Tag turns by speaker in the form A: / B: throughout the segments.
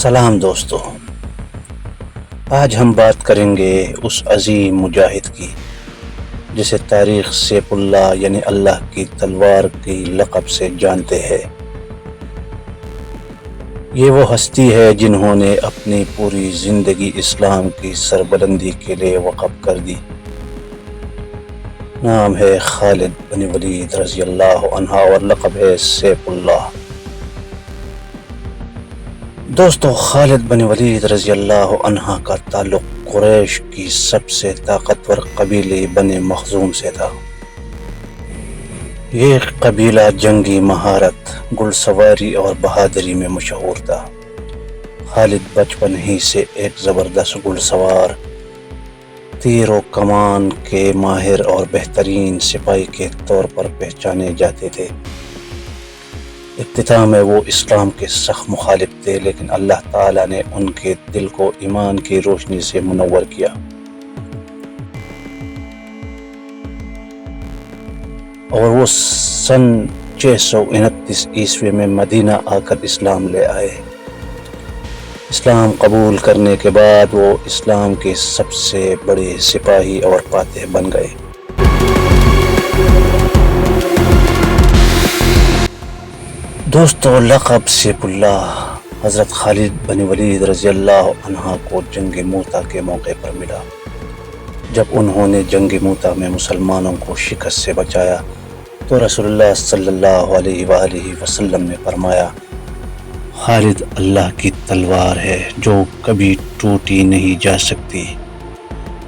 A: سلام دوستو، آج ہم بات کریں گے اس عظیم مجاہد کی جسے تاریخ سیف اللہ یعنی اللہ کی تلوار کی لقب سے جانتے ہیں۔ یہ وہ ہستی ہے جنہوں نے اپنی پوری زندگی اسلام کی سربلندی کے لیے وقف کر دی۔ نام ہے خالد بن ولید رضی اللہ عنہ اور لقب ہے سیف اللہ۔ دوستو، خالد بن ولید رضی اللہ عنہ کا تعلق قریش کی سب سے طاقتور قبیلے بنی مخزوم سے تھا۔ یہ قبیلہ جنگی مہارت، گھڑ سواری اور بہادری میں مشہور تھا۔ خالد بچپن ہی سے ایک زبردست گھڑ سوار، تیر و کمان کے ماہر اور بہترین سپاہی کے طور پر پہچانے جاتے تھے۔ ابتدا میں وہ اسلام کے سخت مخالف تھے، لیکن اللہ تعالیٰ نے ان کے دل کو ایمان کی روشنی سے منور کیا اور وہ سن 629 عیسوی میں مدینہ آ کر اسلام لے آئے۔ اسلام قبول کرنے کے بعد وہ اسلام کے سب سے بڑے سپاہی اور فاتح بن گئے۔ دوستو، لقب سیف اللہ حضرت خالد بن ولید رضی اللہ عنہ کو جنگ موتا کے موقع پر ملا۔ جب انہوں نے جنگ موتا میں مسلمانوں کو شکست سے بچایا تو رسول اللہ صلی اللہ علیہ وآلہ وسلم نے فرمایا، خالد اللہ کی تلوار ہے جو کبھی ٹوٹی نہیں جا سکتی۔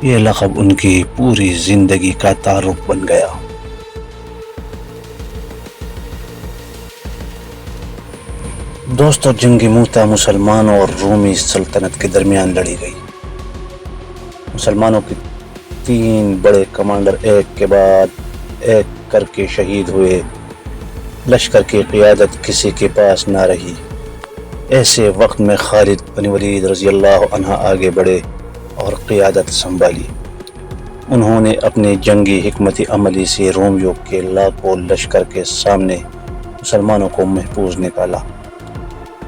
A: یہ لقب ان کی پوری زندگی کا تعارف بن گیا۔ دوستو، جنگ موتا مسلمانوں اور رومی سلطنت کے درمیان لڑی گئی۔ مسلمانوں کے 3 بڑے کمانڈر ایک کے بعد ایک کر کے شہید ہوئے۔ لشکر کی قیادت کسی کے پاس نہ رہی۔ ایسے وقت میں خالد بن ولید رضی اللہ عنہ آگے بڑھے اور قیادت سنبھالی۔ انہوں نے اپنی جنگی حکمت عملی سے رومیوں کے لاکھوں لشکر کے سامنے مسلمانوں کو محفوظ نکالا۔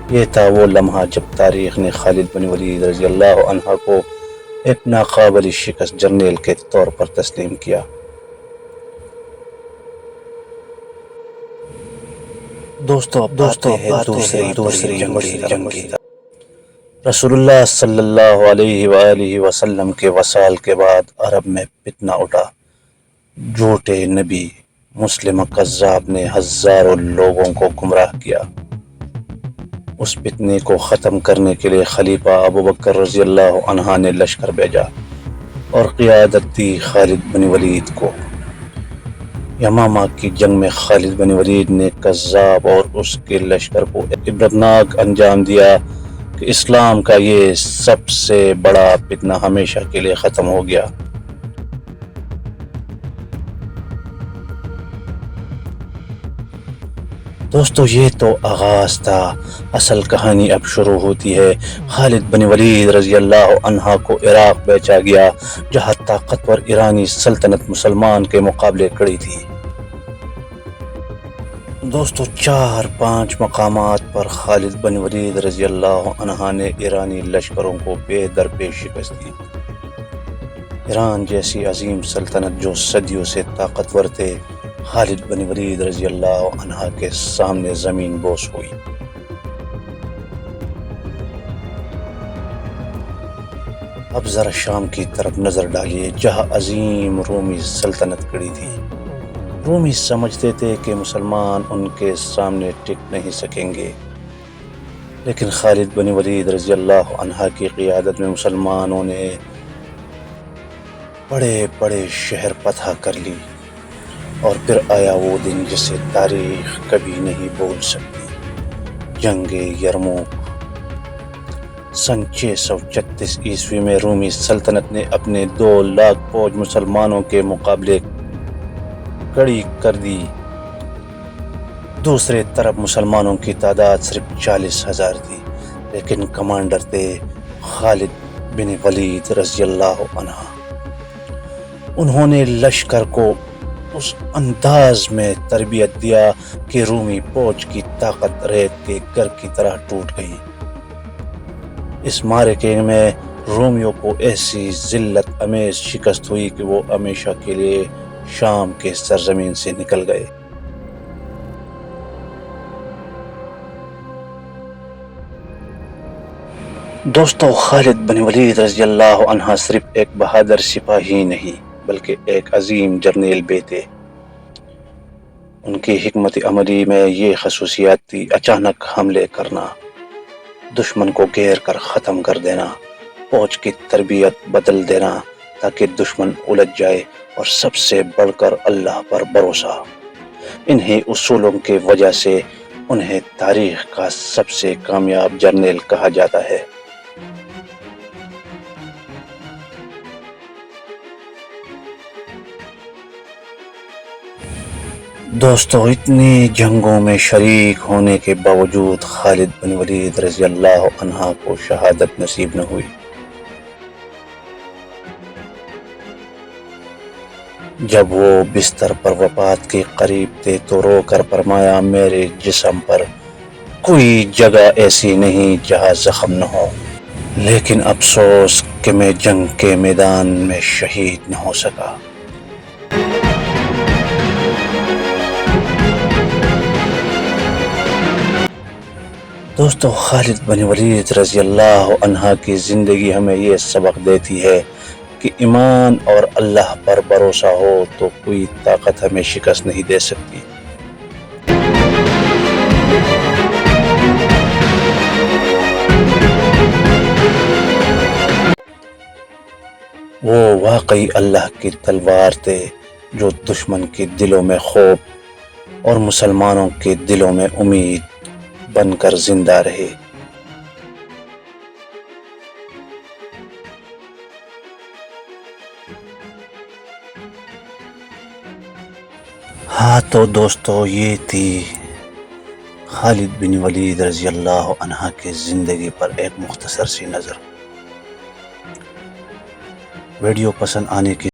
A: یہ تھا وہ لمحہ جب تاریخ نے خالد بن ولید رضی اللہ عنہ کو ایک ناقابل شکست جرنیل کے طور پر تسلیم کیا۔ دوستو، دوسری جنگ کی رسول اللہ صلی اللہ علیہ وآلہ وسلم کے وصال کے بعد عرب میں فتنہ اٹھا۔ جھوٹے نبی مسلم کذاب نے ہزاروں لوگوں کو گمراہ کیا۔ اس فتنے کو ختم کرنے کے لیے خلیفہ ابوبکر رضی اللہ عنہ نے لشکر بھیجا اور قیادت دی خالد بن ولید کو۔ یمامہ کی جنگ میں خالد بن ولید نے کذاب اور اس کے لشکر کو عبرتناک انجام دیا کہ اسلام کا یہ سب سے بڑا فتنہ ہمیشہ کے لیے ختم ہو گیا۔ دوستو، یہ تو آغاز تھا، اصل کہانی اب شروع ہوتی ہے۔ خالد بن ولید رضی اللہ عنہ کو عراق بھیجا گیا، جہاں طاقتور ایرانی سلطنت مسلمان کے مقابلے کھڑی تھی۔ دوستو، 4-5 مقامات پر خالد بن ولید رضی اللہ عنہ نے ایرانی لشکروں کو بے درپے شکست دی۔ ایران جیسی عظیم سلطنت جو صدیوں سے طاقتور تھے، خالد بن ولید رضی اللہ عنہ کے سامنے زمین بوس ہوئی۔ اب ذرا شام کی طرف نظر ڈالیے، جہاں عظیم رومی سلطنت کھڑی تھی۔ رومی سمجھتے تھے کہ مسلمان ان کے سامنے ٹک نہیں سکیں گے، لیکن خالد بن ولید رضی اللہ عنہ کی قیادت میں مسلمانوں نے بڑے بڑے شہر فتح کر لی، اور پھر آیا وہ دن جسے تاریخ کبھی نہیں بھول سکتی، جنگ یرموک۔ سن 636 عیسوی میں رومی سلطنت نے اپنے 2 لاکھ فوج مسلمانوں کے مقابلے کھڑی کر دی۔ دوسرے طرف مسلمانوں کی تعداد صرف 40,000 تھی، لیکن کمانڈر تھے خالد بن ولید رضی اللہ عنہ۔ انہوں نے لشکر کو اس انداز میں تربیت دیا کہ رومی فوج کی طاقت ریت کے گھر کی طرح ٹوٹ گئی۔ اس معرکے میں رومیوں کو ایسی ذلت امیز شکست ہوئی کہ وہ ہمیشہ کے لیے شام کے سرزمین سے نکل گئے۔ دوستو، خالد بن ولید رضی اللہ عنہ صرف ایک بہادر سپاہی نہیں بلکہ ایک عظیم جرنیل بھی تھے۔ ان کی حکمت عملی میں یہ خصوصیات تھی: اچانک حملے کرنا، دشمن کو گھیر کر ختم کر دینا، فوج کی تربیت بدل دینا تاکہ دشمن الجھ جائے، اور سب سے بڑھ کر اللہ پر بھروسہ۔ انہی اصولوں کی وجہ سے انہیں تاریخ کا سب سے کامیاب جرنیل کہا جاتا ہے۔ دوستو، اتنی جنگوں میں شریک ہونے کے باوجود خالد بن ولید رضی اللہ عنہ کو شہادت نصیب نہ ہوئی۔ جب وہ بستر پر وفات کے قریب تھے تو رو کر فرمایا: میرے جسم پر کوئی جگہ ایسی نہیں جہاں زخم نہ ہو، لیکن افسوس کہ میں جنگ کے میدان میں شہید نہ ہو سکا۔ دوستو، خالد بن ولید رضی اللہ عنہ کی زندگی ہمیں یہ سبق دیتی ہے کہ ایمان اور اللہ پر بھروسہ ہو تو کوئی طاقت ہمیں شکست نہیں دے سکتی۔ وہ واقعی اللہ کی تلوار تھے جو دشمن کے دلوں میں خوف اور مسلمانوں کے دلوں میں امید بن کر زندہ رہے۔ ہاں تو دوستو، یہ تھی خالد بن ولید رضی اللہ عنہ کی زندگی پر ایک مختصر سی نظر۔ ویڈیو پسند آنے کی